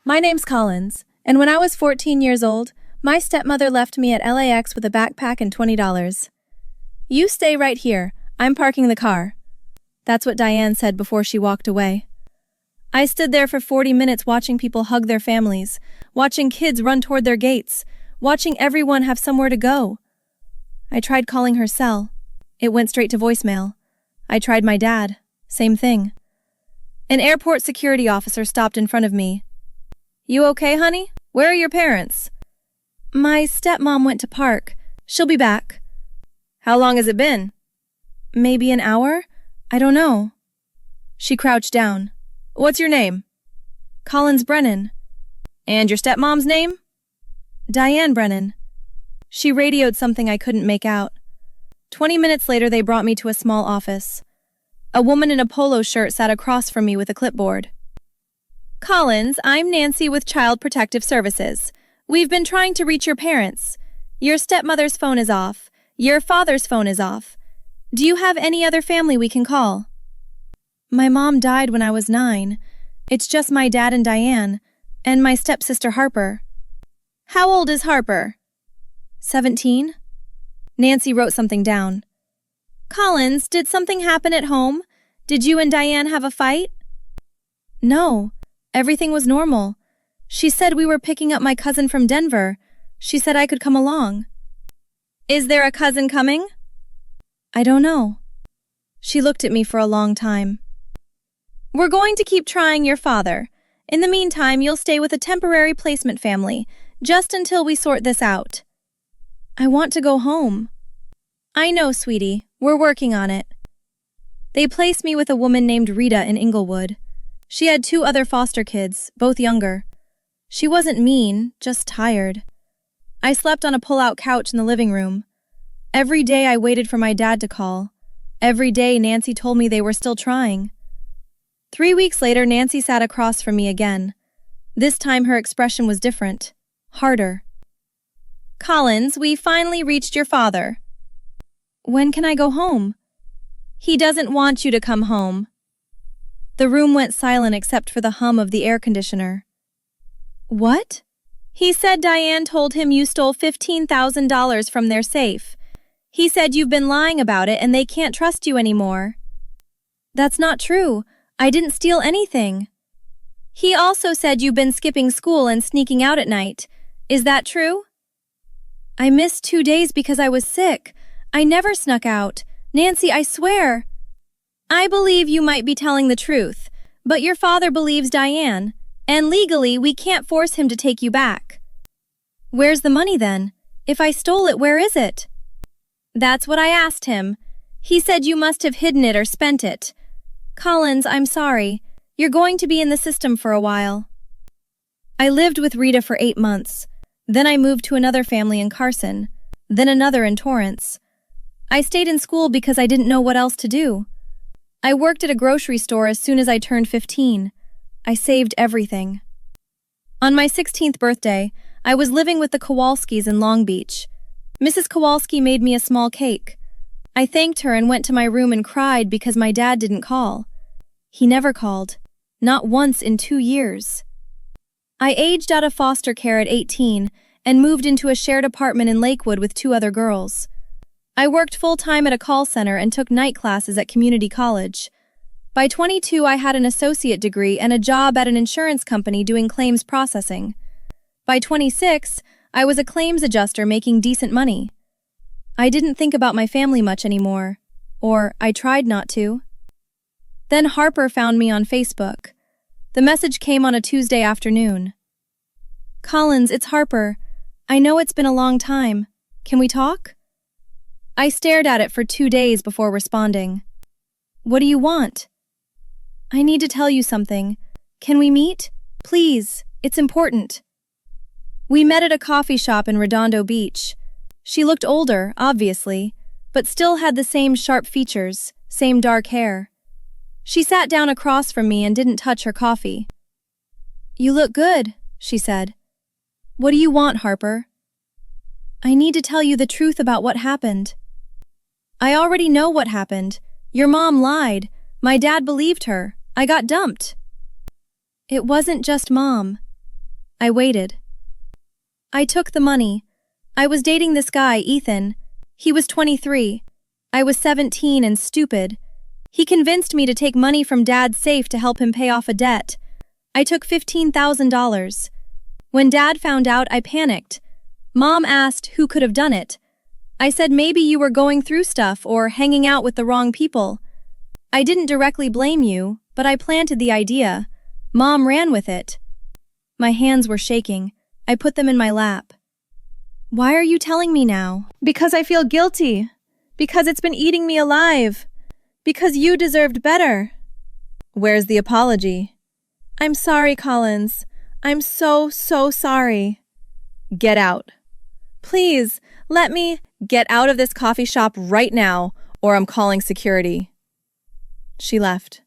My name's Collins, and when I was 14 years old, my stepmother left me at LAX with a backpack and $20. You stay right here. I'm parking the car. That's what Diane said before she walked away. I stood there for 40 minutes watching people hug their families, watching kids run toward their gates, watching everyone have somewhere to go. I tried calling her cell. It went straight to voicemail. I tried my dad. Same thing. An airport security officer stopped in front of me. You okay, honey? Where are your parents? My stepmom went to park. She'll be back. How long has it been? Maybe an hour? I don't know. She crouched down. What's your name? Collins Brennan. And your stepmom's name? Diane Brennan. She radioed something I couldn't make out. 20 minutes later, they brought me to a small office. A woman in a polo shirt sat across from me with a clipboard. Collins, I'm Nancy with Child Protective Services. We've been trying to reach your parents. Your stepmother's phone is off. Your father's phone is off. Do you have any other family we can call? My mom died when I was 9. It's just my dad and Diane, and my stepsister Harper. How old is Harper? 17. Nancy wrote something down. Collins, did something happen at home? Did you and Diane have a fight? No. Everything was normal. She said we were picking up my cousin from Denver. She said I could come along. Is there a cousin coming? I don't know. She looked at me for a long time. We're going to keep trying your father. In the meantime, you'll stay with a temporary placement family, just until we sort this out. I want to go home. I know, sweetie. We're working on it. They placed me with a woman named Rita in Inglewood. She had 2 other foster kids, both younger. She wasn't mean, just tired. I slept on a pull-out couch in the living room. Every day I waited for my dad to call. Every day Nancy told me they were still trying. 3 weeks later, Nancy sat across from me again. This time her expression was different, harder. Collins, we finally reached your father. When can I go home? He doesn't want you to come home. The room went silent except for the hum of the air conditioner. What? He said Diane told him you stole $15,000 from their safe. He said you've been lying about it and they can't trust you anymore. That's not true. I didn't steal anything. He also said you've been skipping school and sneaking out at night. Is that true? I missed 2 days because I was sick. I never snuck out. Nancy, I swear. I believe you might be telling the truth, but your father believes Diane, and legally we can't force him to take you back. Where's the money then? If I stole it, where is it? That's what I asked him. He said you must have hidden it or spent it. Collins, I'm sorry. You're going to be in the system for a while. I lived with Rita for 8 months. Then I moved to another family in Carson, then another in Torrance. I stayed in school because I didn't know what else to do. I worked at a grocery store as soon as I turned 15. I saved everything. On my 16th birthday, I was living with the Kowalskis in Long Beach. Mrs. Kowalski made me a small cake. I thanked her and went to my room and cried because my dad didn't call. He never called. Not once in 2 years. I aged out of foster care at 18 and moved into a shared apartment in Lakewood with 2 other girls. I worked full-time at a call center and took night classes at community college. By 22, I had an associate degree and a job at an insurance company doing claims processing. By 26, I was a claims adjuster making decent money. I didn't think about my family much anymore, or I tried not to. Then Harper found me on Facebook. The message came on a Tuesday afternoon. Collins, it's Harper. I know it's been a long time. Can we talk? I stared at it for 2 days before responding. What do you want? I need to tell you something. Can we meet? Please, it's important. We met at a coffee shop in Redondo Beach. She looked older, obviously, but still had the same sharp features, same dark hair. She sat down across from me and didn't touch her coffee. You look good, she said. What do you want, Harper? I need to tell you the truth about what happened. I already know what happened. Your mom lied. My dad believed her. I got dumped. It wasn't just Mom. I waited. I took the money. I was dating this guy, Ethan. He was 23. I was 17 and stupid. He convinced me to take money from Dad's safe to help him pay off a debt. I took $15,000. When Dad found out, I panicked. Mom asked who could have done it. I said maybe you were going through stuff or hanging out with the wrong people. I didn't directly blame you, but I planted the idea. Mom ran with it. My hands were shaking. I put them in my lap. Why are you telling me now? Because I feel guilty. Because it's been eating me alive. Because you deserved better. Where's the apology? I'm sorry, Collins. I'm so sorry. Get out. Please, let me get out of this coffee shop right now, or I'm calling security. She left.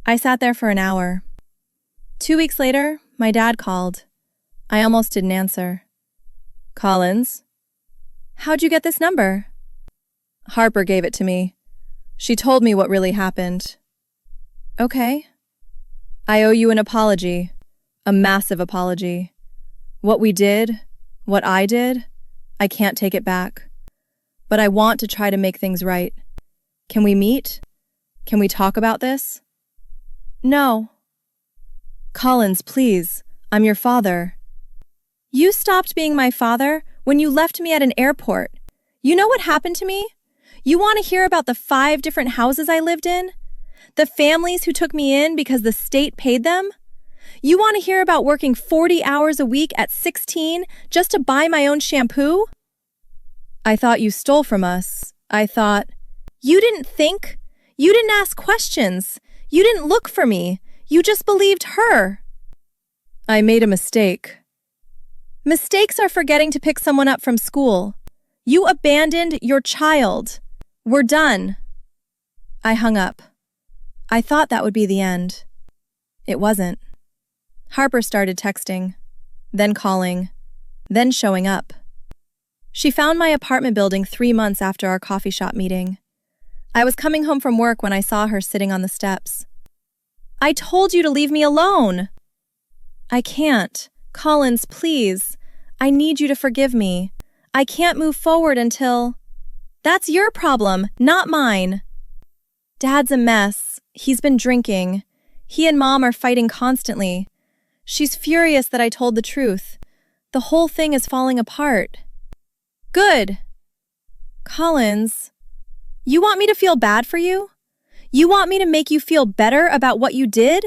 I sat there for an hour. 2 weeks later, my dad called. I almost didn't answer. Collins? How'd you get this number? Harper gave it to me. She told me what really happened. Okay. I owe you an apology. A massive apology. What we did, what I did, I can't take it back. But I want to try to make things right. Can we meet? Can we talk about this? No. Collins, please. I'm your father. You stopped being my father when you left me at an airport. You know what happened to me? You want to hear about the 5 different houses I lived in? The families who took me in because the state paid them? You want to hear about working 40 hours a week at 16 just to buy my own shampoo? I thought you stole from us. I thought, you didn't think. You didn't ask questions. You didn't look for me. You just believed her. I made a mistake. Mistakes are forgetting to pick someone up from school. You abandoned your child. We're done. I hung up. I thought that would be the end. It wasn't. Harper started texting, then calling, then showing up. She found my apartment building 3 months after our coffee shop meeting. I was coming home from work when I saw her sitting on the steps. I told you to leave me alone. I can't. Collins, please. I need you to forgive me. I can't move forward until... That's your problem, not mine. Dad's a mess. He's been drinking. He and Mom are fighting constantly. She's furious that I told the truth. The whole thing is falling apart. Good. Collins, you want me to feel bad for you? You want me to make you feel better about what you did?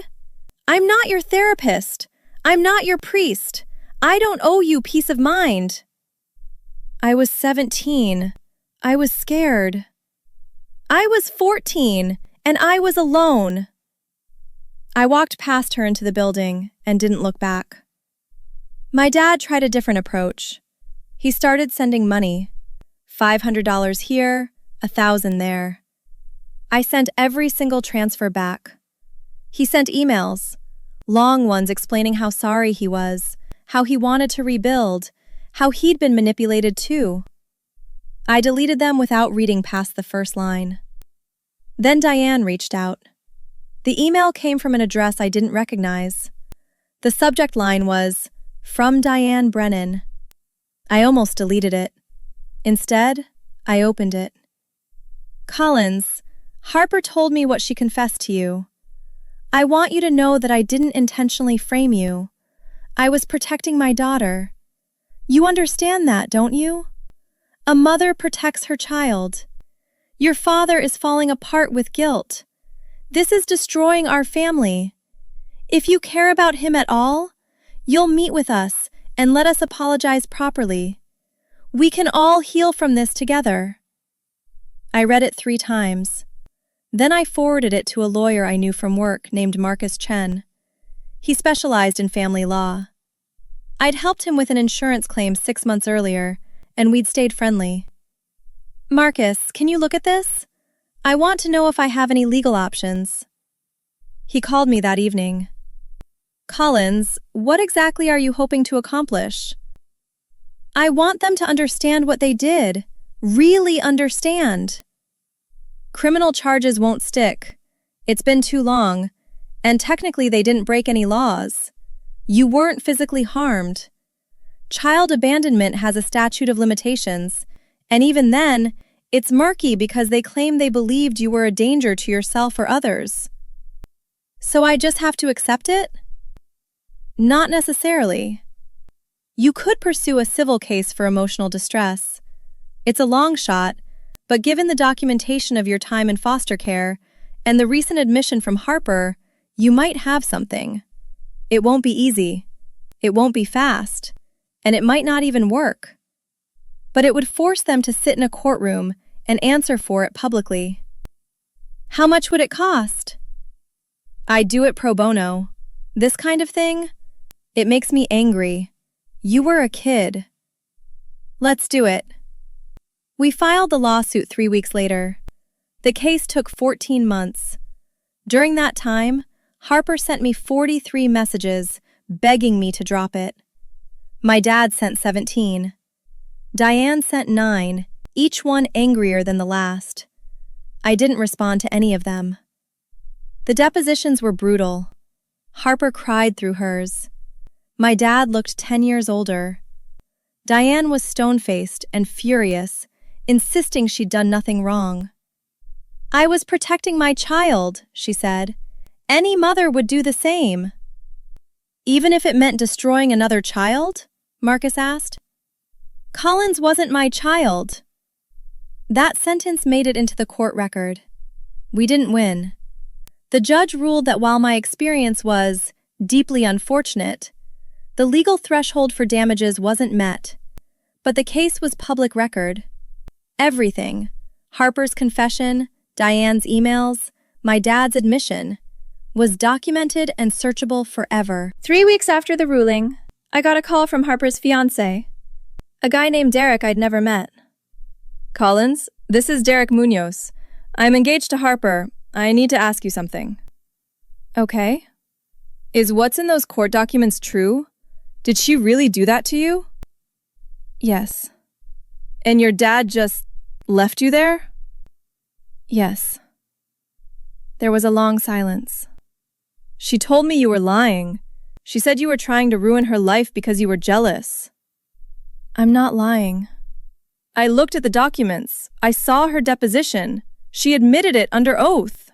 I'm not your therapist. I'm not your priest. I don't owe you peace of mind. I was 17. I was scared. I was 14, and I was alone. I walked past her into the building and didn't look back. My dad tried a different approach. He started sending money. $500 here, $1,000 there. I sent every single transfer back. He sent emails, long ones explaining how sorry he was, how he wanted to rebuild, how he'd been manipulated too. I deleted them without reading past the first line. Then Diane reached out. The email came from an address I didn't recognize. The subject line was, "From Diane Brennan." I almost deleted it. Instead, I opened it. Collins, Harper told me what she confessed to you. I want you to know that I didn't intentionally frame you. I was protecting my daughter. You understand that, don't you? A mother protects her child. Your father is falling apart with guilt. This is destroying our family. If you care about him at all, you'll meet with us and let us apologize properly. We can all heal from this together. I read it 3 times. Then I forwarded it to a lawyer I knew from work named Marcus Chen. He specialized in family law. I'd helped him with an insurance claim 6 months earlier, and we'd stayed friendly. Marcus, can you look at this? I want to know if I have any legal options. He called me that evening. Collins, what exactly are you hoping to accomplish? I want them to understand what they did. Really understand. Criminal charges won't stick. It's been too long, and technically they didn't break any laws. You weren't physically harmed. Child abandonment has a statute of limitations, and even then, it's murky because they claim they believed you were a danger to yourself or others. So I just have to accept it? Not necessarily. You could pursue a civil case for emotional distress. It's a long shot, but given the documentation of your time in foster care and the recent admission from Harper, you might have something. It won't be easy. It won't be fast. And it might not even work. But it would force them to sit in a courtroom and answer for it publicly. How much would it cost? I'd do it pro bono. This kind of thing? It makes me angry. You were a kid. Let's do it. We filed the lawsuit 3 weeks later. The case took 14 months. During that time, Harper sent me 43 messages begging me to drop it. My dad sent 17. Diane sent 9, each one angrier than the last. I didn't respond to any of them. The depositions were brutal. Harper cried through hers. My dad looked 10 years older. Diane was stone-faced and furious, insisting she'd done nothing wrong. I was protecting my child, she said. Any mother would do the same. Even if it meant destroying another child? Marcus asked. Collins wasn't my child. That sentence made it into the court record. We didn't win. The judge ruled that while my experience was deeply unfortunate, the legal threshold for damages wasn't met. But the case was public record. Everything, Harper's confession, Diane's emails, my dad's admission, was documented and searchable forever. 3 weeks after the ruling, I got a call from Harper's fiancé, a guy named Derek I'd never met. Collins, this is Derek Munoz. I'm engaged to Harper. I need to ask you something. Okay. Is what's in those court documents true? Did she really do that to you? Yes. And your dad just left you there? Yes. There was a long silence. She told me you were lying. She said you were trying to ruin her life because you were jealous. I'm not lying. I looked at the documents. I saw her deposition. She admitted it under oath.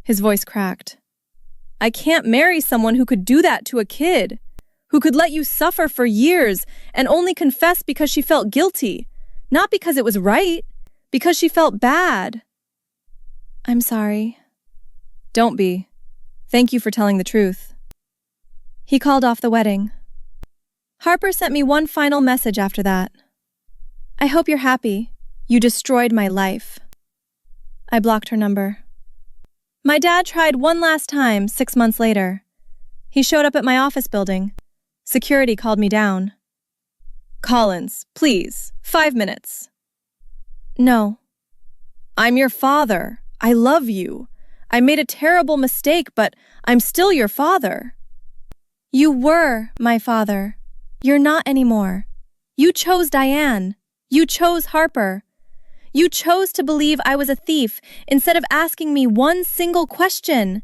His voice cracked. I can't marry someone who could do that to a kid, who could let you suffer for years and only confess because she felt guilty, not because it was right, because she felt bad. I'm sorry. Don't be. Thank you for telling the truth. He called off the wedding. Harper sent me one final message after that. I hope you're happy. You destroyed my life. I blocked her number. My dad tried one last time 6 months later. He showed up at my office building. Security called me down. Collins, please, 5 minutes. No. I'm your father. I love you. I made a terrible mistake, but I'm still your father. You were my father. You're not anymore. You chose Diane. You chose Harper. You chose to believe I was a thief instead of asking me one single question.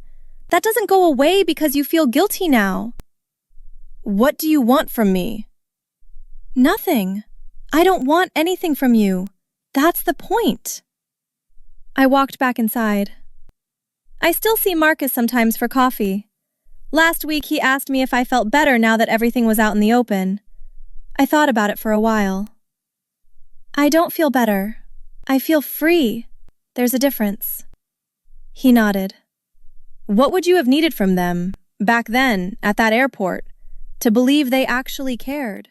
That doesn't go away because you feel guilty now. What do you want from me? Nothing. I don't want anything from you. That's the point. I walked back inside. I still see Marcus sometimes for coffee. Last week he asked me if I felt better now that everything was out in the open. I thought about it for a while. I don't feel better. I feel free. There's a difference. He nodded. What would you have needed from them, back then, at that airport, to believe they actually cared?